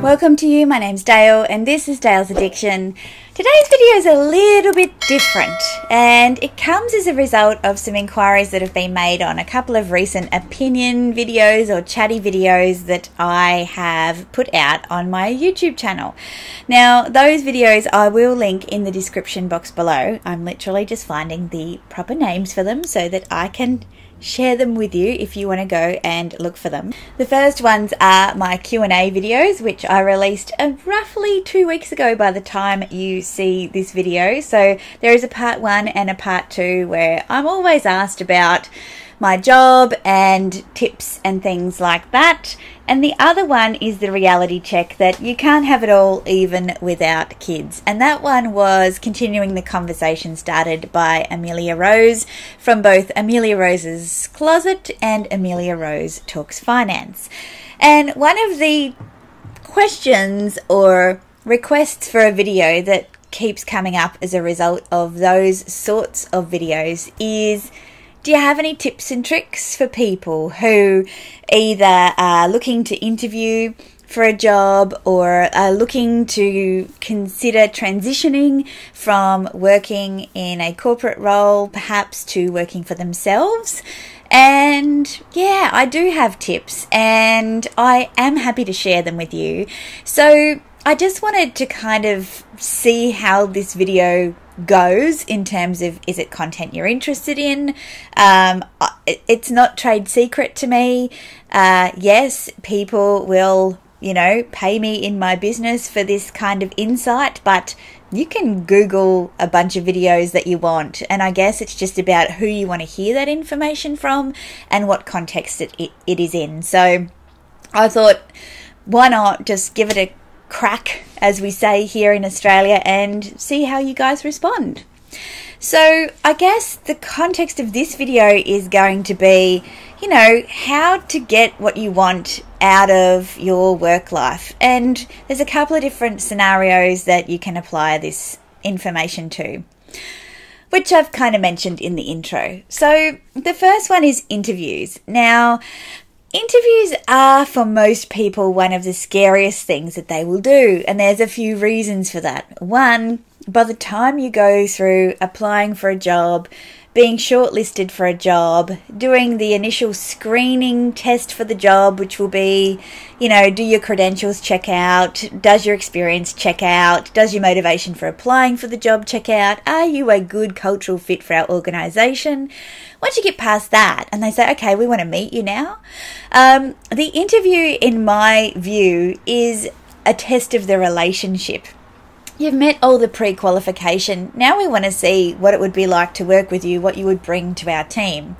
Welcome to you, my name's Dale and this is Dale's Addiction. Today's video is a little bit different and it comes as a result of some inquiries that have been made on a couple of recent opinion videos or chatty videos that I have put out on my YouTube channel. Now those videos I will link in the description box below. I'm literally just finding the proper names for them so that I can share them with you if you want to go and look for them. The first ones are my Q&A videos, which I released roughly 2 weeks ago by the time you see this video. So there is a part 1 and a part 2 where I'm always asked about my job and tips and things like that. And the other one is the reality check that you can't have it all even without kids. And that one was continuing the conversation started by Amelia Rose from both Amelia Rose's Closet and Amelia Rose Talks Finance. And one of the questions or requests for a video that keeps coming up as a result of those sorts of videos is, do you have any tips and tricks for people who either are looking to interview for a job or are looking to consider transitioning from working in a corporate role perhaps to working for themselves? And yeah, I do have tips and I am happy to share them with you. So I just wanted to kind of see how this video goes in terms of, is it content you're interested in? It's not trade secret to me. Yes, people will, pay me in my business for this kind of insight, but you can Google a bunch of videos that you want. And I guess it's just about who you want to hear that information from and what context it is in. So I thought, why not just give it a crack, as we say here in Australia, and see how you guys respond. So I guess the context of this video is going to be, how to get what you want out of your work life. And there's a couple of different scenarios that you can apply this information to, which I've kind of mentioned in the intro. So the first one is interviews. Now, interviews are for most people one of the scariest things that they will do, and there's a few reasons for that. One, by the time you go through applying for a job, being shortlisted for a job, doing the initial screening test for the job, which will be, do your credentials check out? Does your experience check out? Does your motivation for applying for the job check out? Are you a good cultural fit for our organisation? Once you get past that and they say, okay, we want to meet you now, the interview, in my view, is a test of the relationship. You've met all the pre-qualification. Now we want to see what it would be like to work with you, what you would bring to our team.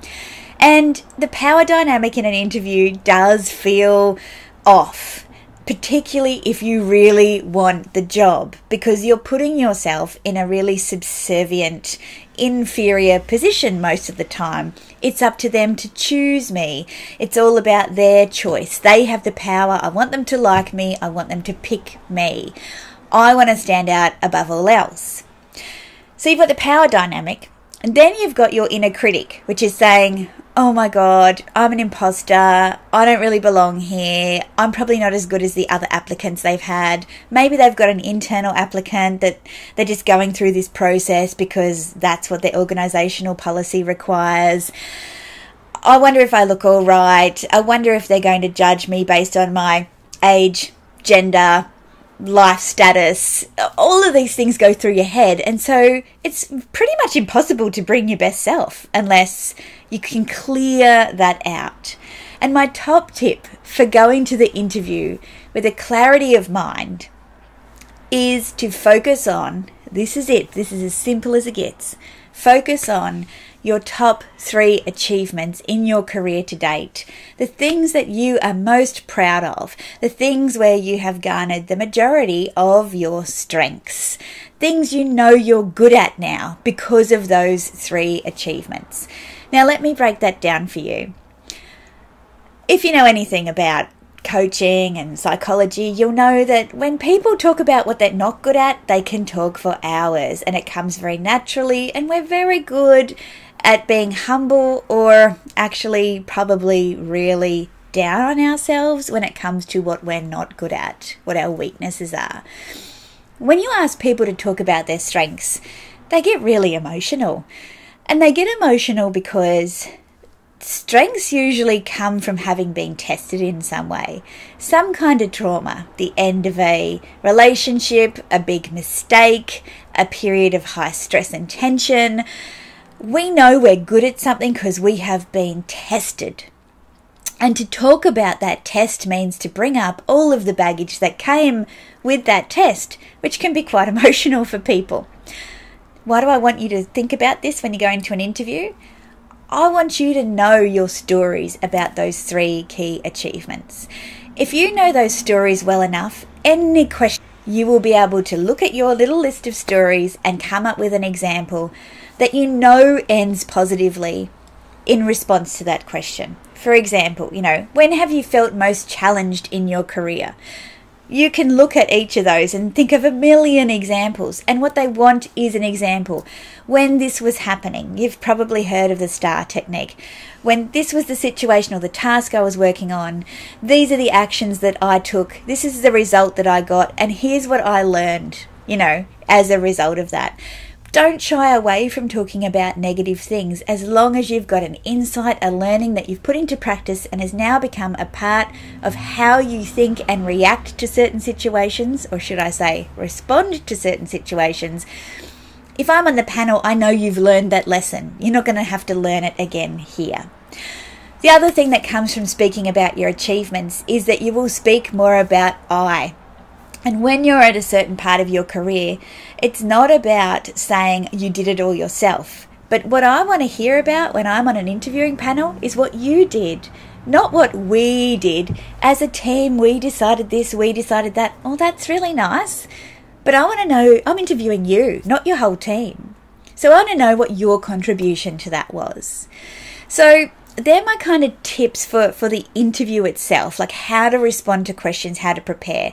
And the power dynamic in an interview does feel off, particularly if you really want the job, because you're putting yourself in a really subservient, inferior position most of the time. It's up to them to choose me. It's all about their choice. They have the power. I want them to like me. I want them to pick me. I want to stand out above all else. So you've got the power dynamic, and then you've got your inner critic, which is saying, oh my God, I'm an imposter. I don't really belong here. I'm probably not as good as the other applicants they've had. Maybe they've got an internal applicant that they're just going through this process because that's what their organisational policy requires. I wonder if I look all right. I wonder if they're going to judge me based on my age, gender, life status. All of these things go through your head, and so it's pretty much impossible to bring your best self unless you can clear that out. And my top tip for going to the interview with a clarity of mind is to focus on, this is it, this is as simple as it gets, focus on your top 3 achievements in your career to date, the things that you are most proud of, the things where you have garnered the majority of your strengths, things you know you're good at now because of those 3 achievements. Now let me break that down for you. If you know anything about coaching and psychology, you'll know that when people talk about what they're not good at, they can talk for hours and it comes very naturally, and we're very good at being humble, or actually probably really down on ourselves when it comes to what we're not good at, what our weaknesses are. When you ask people to talk about their strengths, they get really emotional. And they get emotional because strengths usually come from having been tested in some way. Some kind of trauma, the end of a relationship, a big mistake, a period of high stress and tension. We know we're good at something because we have been tested. And to talk about that test means to bring up all of the baggage that came with that test, which can be quite emotional for people. Why do I want you to think about this when you go into an interview? I want you to know your stories about those 3 key achievements. If you know those stories well enough, any question, you will be able to look at your little list of stories and come up with an example that you know ends positively in response to that question. For example, when have you felt most challenged in your career? You can look at each of those and think of a million examples. And what they want is an example. When this was happening, you've probably heard of the STAR technique. When this was the situation or the task I was working on, these are the actions that I took. This is the result that I got. And here's what I learned, as a result of that. Don't shy away from talking about negative things as long as you've got an insight, a learning that you've put into practice and has now become a part of how you think and react to certain situations, or should I say, respond to certain situations. If I'm on the panel, I know you've learned that lesson. You're not going to have to learn it again here. The other thing that comes from speaking about your achievements is that you will speak more about I. And when you're at a certain part of your career, it's not about saying you did it all yourself. But what I want to hear about when I'm on an interviewing panel is what you did, not what we did. As a team, we decided this, we decided that. Oh, that's really nice. But I want to know, I'm interviewing you, not your whole team. So I want to know what your contribution to that was. So they're my kind of tips for the interview itself, like how to respond to questions, how to prepare.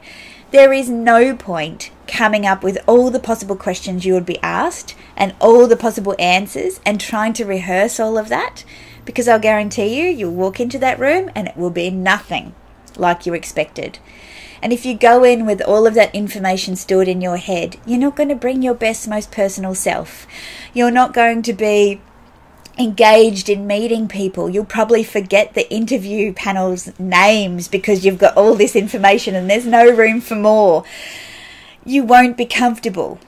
There is no point coming up with all the possible questions you would be asked and all the possible answers and trying to rehearse all of that, because I'll guarantee you'll walk into that room and it will be nothing like you expected. And if you go in with all of that information stored in your head, you're not going to bring your best, most personal self. You're not going to be engaged in meeting people. You'll probably forget the interview panel's names because you've got all this information and there's no room for more. You won't be comfortable.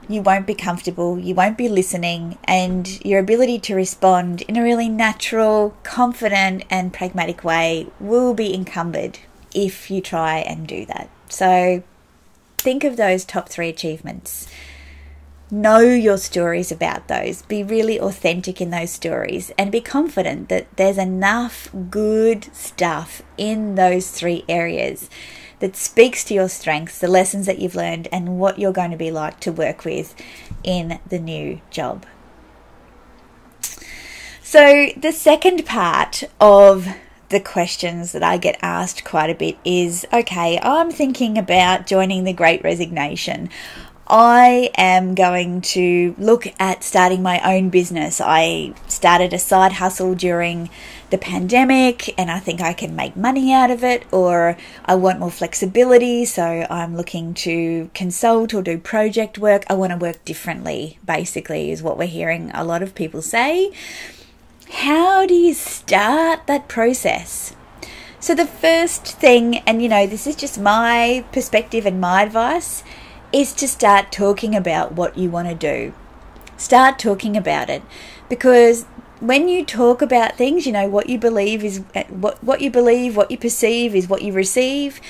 You won't be listening, and your ability to respond in a really natural, confident and pragmatic way will be encumbered if you try and do that. So think of those top 3 achievements. Know your stories about those. Be really authentic in those stories and be confident that there's enough good stuff in those 3 areas that speaks to your strengths, the lessons that you've learned, and what you're going to be like to work with in the new job. So the second part of the questions that I get asked quite a bit is, okay, I'm thinking about joining the Great Resignation. I am going to look at starting my own business. I started a side hustle during the pandemic and I think I can make money out of it, or I want more flexibility, so I'm looking to consult or do project work. I want to work differently, basically, is what we're hearing a lot of people say. How do you start that process? So the first thing, and this is just my perspective and my advice, is to start talking about what you want to do. Start talking about it, because when you talk about things, what you believe is what you believe, what you perceive is what you receive.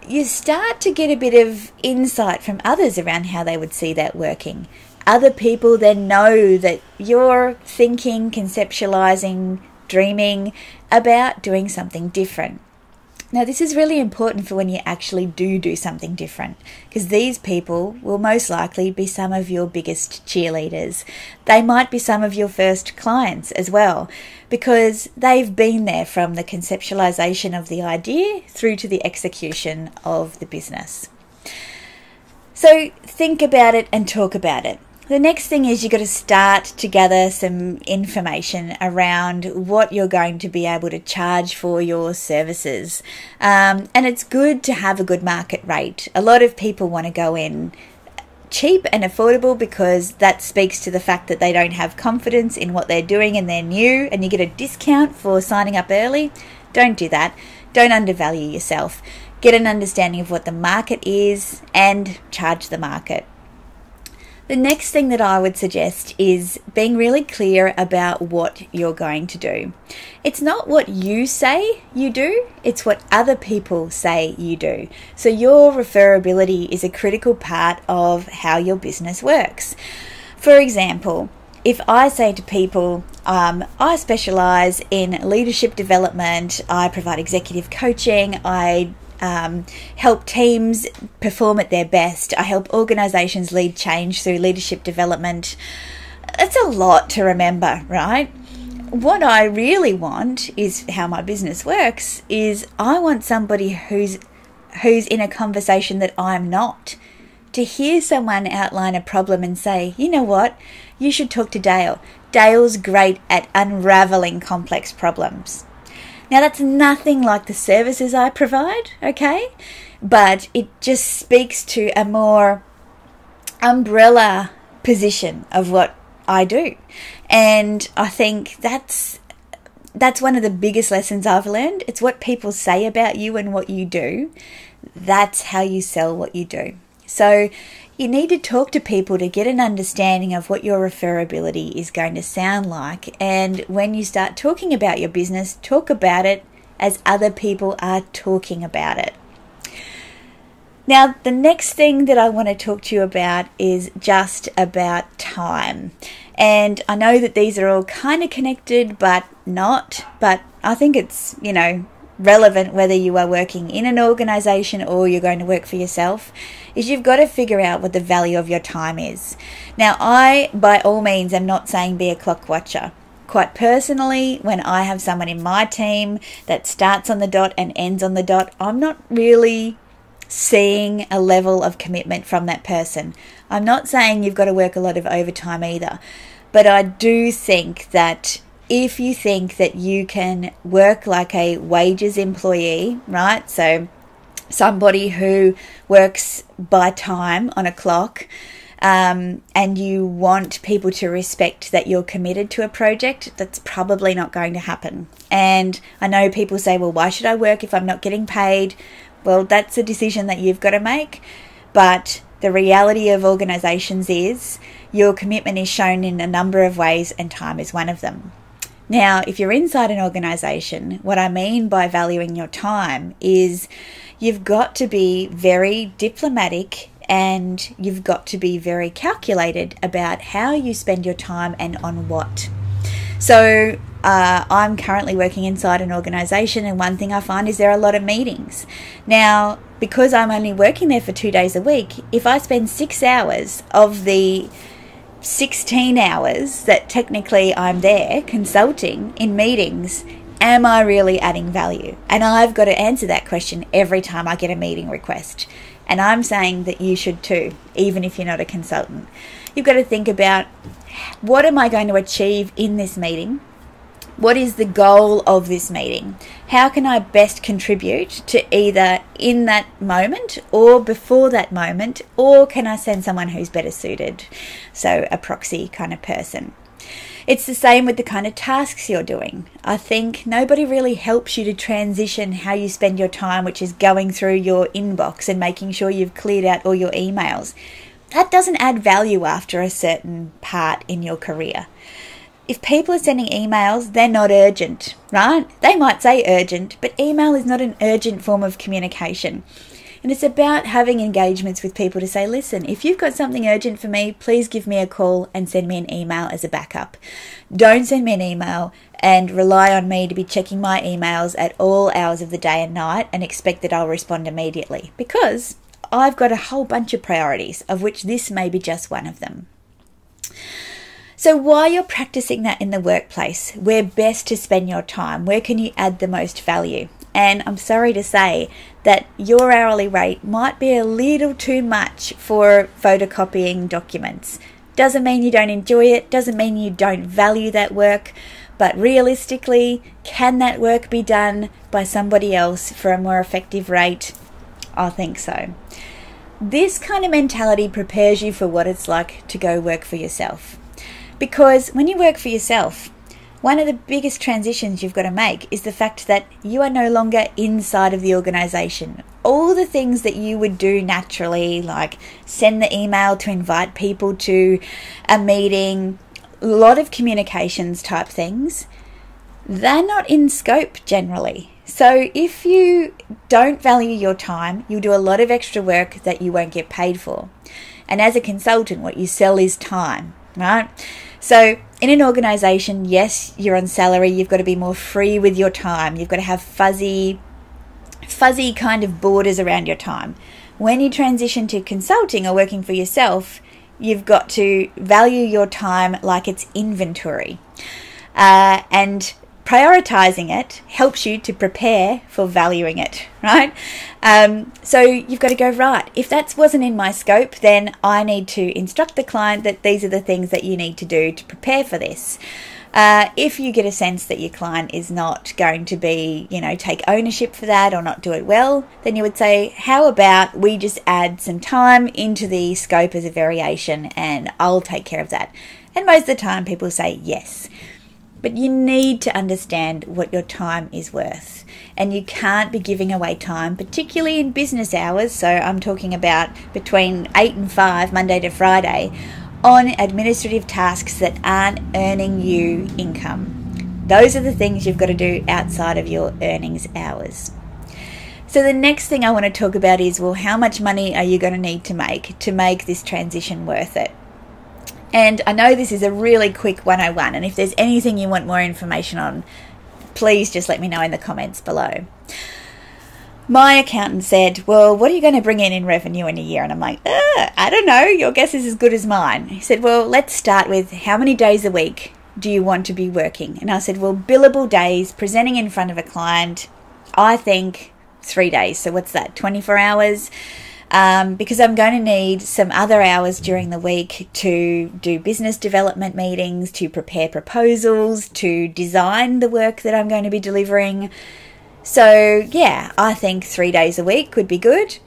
You start to get a bit of insight from others around how they would see that working. Other people then know that you're thinking, conceptualizing, dreaming about doing something different. Now, this is really important for when you actually do something different, because these people will most likely be some of your biggest cheerleaders. They might be some of your first clients as well, because they've been there from the conceptualization of the idea through to the execution of the business. So think about it and talk about it. The next thing is you've got to start to gather some information around what you're going to be able to charge for your services. And it's good to have a good market rate. A lot of people want to go in cheap and affordable because that speaks to the fact that they don't have confidence in what they're doing and they're new, and you get a discount for signing up early. Don't do that. Don't undervalue yourself. Get an understanding of what the market is and charge the market. The next thing that I would suggest is being really clear about what you're going to do. It's not what you say you do, it's what other people say you do. So your referability is a critical part of how your business works. For example, if I say to people, I specialise in leadership development, I provide executive coaching, I help teams perform at their best, I help organisations lead change through leadership development. It's a lot to remember, right? What I really want is how my business works is I want somebody who's in a conversation that I'm not, to hear someone outline a problem and say, you know what, you should talk to Dale. Dale's great at unravelling complex problems. Now, that's nothing like the services I provide, okay? But it just speaks to a more umbrella position of what I do. And I think that's one of the biggest lessons I've learned. It's what people say about you and what you do. That's how you sell what you do. So you need to talk to people to get an understanding of what your referability is going to sound like. And when you start talking about your business, talk about it as other people are talking about it. Now, the next thing that I want to talk to you about is just about time. And I know that these are all kind of connected, but not. But I think it's, relevant whether you are working in an organisation or you're going to work for yourself, is you've got to figure out what the value of your time is. Now, I, by all means, am not saying be a clock watcher. Quite personally, when I have someone in my team that starts on the dot and ends on the dot, I'm not really seeing a level of commitment from that person. I'm not saying you've got to work a lot of overtime either, but I do think that if you think that you can work like a wages employee, right? So somebody who works by time on a clock, and you want people to respect that you're committed to a project, that's probably not going to happen. And I know people say, well, why should I work if I'm not getting paid? Well, that's a decision that you've got to make. But the reality of organisations is your commitment is shown in a number of ways, and time is one of them. Now, if you're inside an organisation, what I mean by valuing your time is you've got to be very diplomatic and you've got to be very calculated about how you spend your time and on what. So I'm currently working inside an organisation, and one thing I find is there are a lot of meetings. Now, because I'm only working there for 2 days a week, if I spend 6 hours of the 16 hours that technically I'm there consulting in meetings, am I really adding value? And I've got to answer that question every time I get a meeting request. And I'm saying that you should too, even if you're not a consultant. You've got to think about, what am I going to achieve in this meeting? What is the goal of this meeting? How can I best contribute to either in that moment or before that moment, or can I send someone who's better suited? So a proxy kind of person. It's the same with the kind of tasks you're doing. I think nobody really helps you to transition how you spend your time, which is going through your inbox and making sure you've cleared out all your emails. That doesn't add value after a certain part in your career. If people are sending emails, they're not urgent, right? They might say urgent, but email is not an urgent form of communication. And it's about having engagements with people to say, listen, if you've got something urgent for me, please give me a call and send me an email as a backup. Don't send me an email and rely on me to be checking my emails at all hours of the day and night and expect that I'll respond immediately, because I've got a whole bunch of priorities, of which this may be just one of them. So while you're practicing that in the workplace, where best to spend your time, where can you add the most value? And I'm sorry to say that your hourly rate might be a little too much for photocopying documents. Doesn't mean you don't enjoy it, doesn't mean you don't value that work, but realistically, can that work be done by somebody else for a more effective rate? I think so. This kind of mentality prepares you for what it's like to go work for yourself. Because when you work for yourself, one of the biggest transitions you've got to make is the fact that you are no longer inside of the organisation. All the things that you would do naturally, like send the email to invite people to a meeting, a lot of communications type things, they're not in scope generally. So if you don't value your time, you'll do a lot of extra work that you won't get paid for. And as a consultant, what you sell is time, right? So in an organisation, yes, you're on salary, you've got to be more free with your time. You've got to have fuzzy kind of borders around your time. When you transition to consulting or working for yourself, you've got to value your time like it's inventory. And prioritizing it helps you to prepare for valuing it, right? So you've got to go, right, if that wasn't in my scope, then I need to instruct the client that these are the things that you need to do to prepare for this. If you get a sense that your client is not going to be, take ownership for that or not do it well, then you would say, how about we just add some time into the scope as a variation and I'll take care of that. And most of the time people say yes. But you need to understand what your time is worth. And you can't be giving away time, particularly in business hours. So I'm talking about between 8 and 5, Monday to Friday, on administrative tasks that aren't earning you income. Those are the things you've got to do outside of your earnings hours. So the next thing I want to talk about is, well, how much money are you going to need to make this transition worth it? And I know this is a really quick 101, and if there's anything you want more information on, please just let me know in the comments below. My accountant said, well, what are you going to bring in revenue in a year? And I'm like, I don't know, your guess is as good as mine. He said, well, let's start with how many days a week do you want to be working? And I said, well, billable days, presenting in front of a client, I think 3 days. So what's that, 24 hours? Because I'm going to need some other hours during the week to do business development meetings, to prepare proposals, to design the work that I'm going to be delivering. So yeah, I think 3 days a week would be good.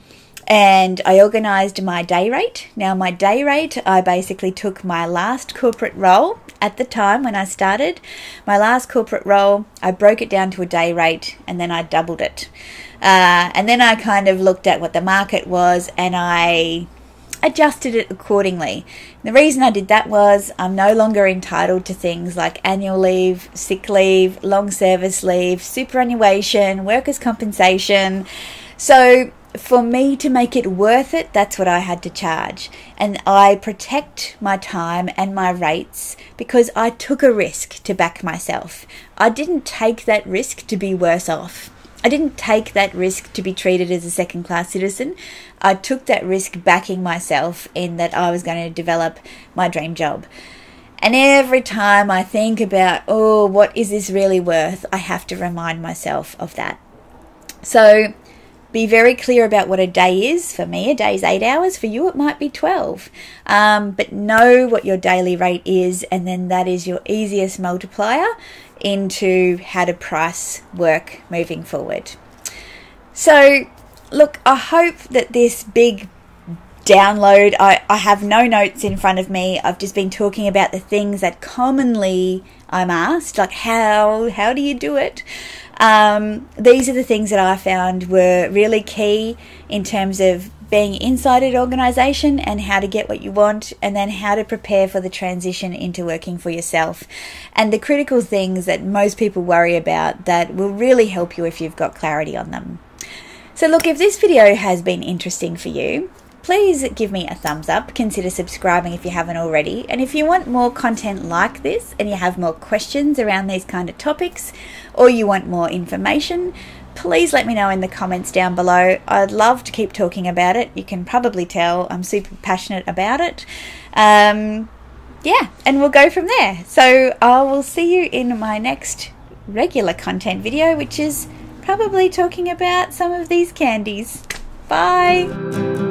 And I organised my day rate. Now my day rate, I basically took my last corporate role at the time when I started. My last corporate role, I broke it down to a day rate and then I doubled it. And then I kind of looked at what the market was and I adjusted it accordingly. The reason I did that was I'm no longer entitled to things like annual leave, sick leave, long service leave, superannuation, workers' compensation. So for me to make it worth it, that's what I had to charge. And I protect my time and my rates because I took a risk to back myself. I didn't take that risk to be worse off. I didn't take that risk to be treated as a second-class citizen. I took that risk backing myself in that I was going to develop my dream job. And every time I think about, oh, what is this really worth, I have to remind myself of that. So be very clear about what a day is. For me, a day is 8 hours. For you, it might be 12. But know what your daily rate is, and then that is your easiest multiplier into how to price work moving forward. So, look, I hope that this big download, I have no notes in front of me. I've just been talking about the things that commonly I'm asked, like how do you do it? These are the things that I found were really key in terms of being inside an organisation and how to get what you want, and then how to prepare for the transition into working for yourself. And the critical things that most people worry about that will really help you if you've got clarity on them. So look, if this video has been interesting for you, please give me a thumbs up. Consider subscribing if you haven't already. And if you want more content like this and you have more questions around these kind of topics, or you want more information, please let me know in the comments down below. I'd love to keep talking about it. You can probably tell I'm super passionate about it. Yeah, and we'll go from there. So I will see you in my next regular content video, which is probably talking about some of these candies. Bye.